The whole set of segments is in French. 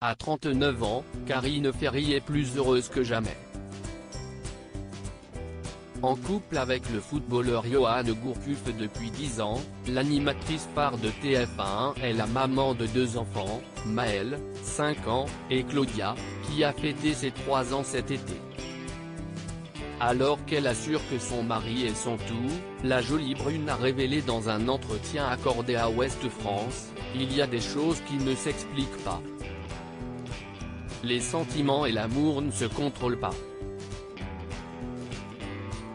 À 39 ans, Karine Ferry est plus heureuse que jamais. En couple avec le footballeur Yoann Gourcuff depuis 10 ans, l'animatrice phare de TF1 est la maman de 2 enfants, Maëlle, 5 ans, et Claudia, qui a fêté ses 3 ans cet été. Alors qu'elle assure que son mari est son tout, la jolie brune a révélé dans un entretien accordé à Ouest France, il y a des choses qui ne s'expliquent pas. Les sentiments et l'amour ne se contrôlent pas.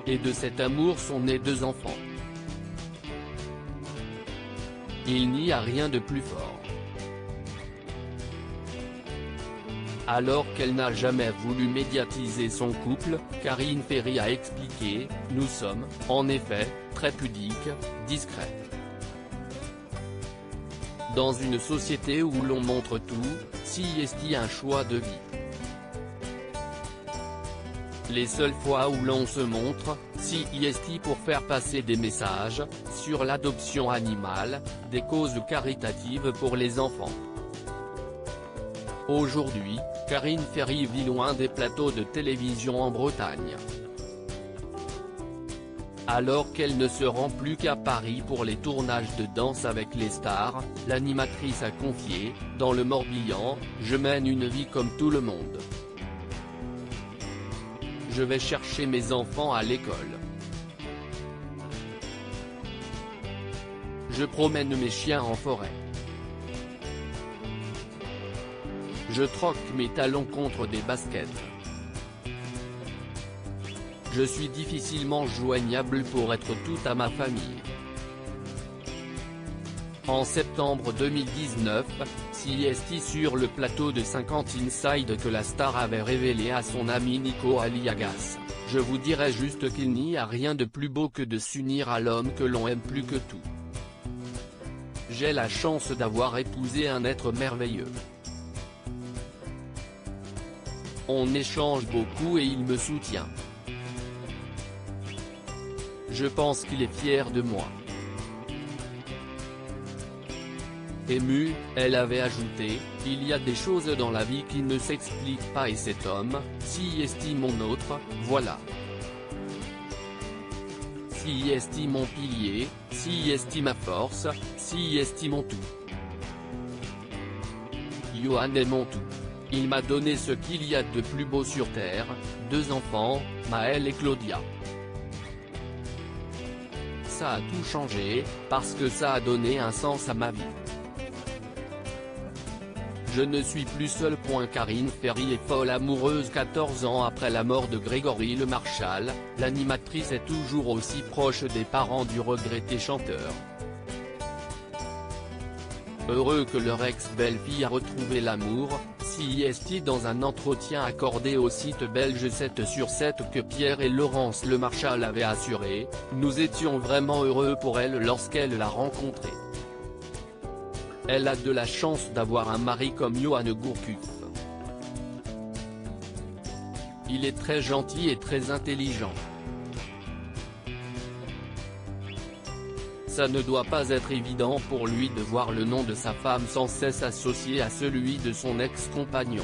Et de cet amour sont nés 2 enfants. Il n'y a rien de plus fort. Alors qu'elle n'a jamais voulu médiatiser son couple, Karine Ferry a expliqué « Nous sommes, en effet, très pudiques, discrètes. Dans une société où l'on montre tout, si est-il un choix de vie. Les seules fois où l'on se montre, si est pour faire passer des messages, sur l'adoption animale, des causes caritatives pour les enfants. » Aujourd'hui, Karine Ferry vit loin des plateaux de télévision en Bretagne. Alors qu'elle ne se rend plus qu'à Paris pour les tournages de Danse avec les stars, l'animatrice a confié, dans le Morbihan, « Je mène une vie comme tout le monde. Je vais chercher mes enfants à l'école. Je promène mes chiens en forêt. Je troque mes talons contre des baskets. Je suis difficilement joignable pour être tout à ma famille. » En septembre 2019, c'est sur le plateau de 50 Inside que la star avait révélé à son ami Nico Aliagas, « Je vous dirais juste qu'il n'y a rien de plus beau que de s'unir à l'homme que l'on aime plus que tout. J'ai la chance d'avoir épousé un être merveilleux. On échange beaucoup et il me soutient. Je pense qu'il est fier de moi. » Émue, elle avait ajouté, « Il y a des choses dans la vie qui ne s'expliquent pas et cet homme, si est mon autre, voilà. Si est mon pilier, si est ma force, si est mon tout. Yoann est mon tout. Il m'a donné ce qu'il y a de plus beau sur terre, 2 enfants, Maëlle et Claudia. Ça a tout changé, parce que ça a donné un sens à ma vie. Je ne suis plus seule. » Karine Ferry est folle amoureuse 14 ans après la mort de Grégory Le Marchal, l'animatrice est toujours aussi proche des parents du regretté chanteur. Heureux que leur ex-belle-fille a retrouvé l'amour, si est dans un entretien accordé au site belge 7/7 que Pierre et Laurence Le Marchal avaient assuré, « Nous étions vraiment heureux pour elle lorsqu'elle l'a rencontré. Elle a de la chance d'avoir un mari comme Yoann Gourcuff. Il est très gentil et très intelligent. Ça ne doit pas être évident pour lui de voir le nom de sa femme sans cesse associé à celui de son ex-compagnon.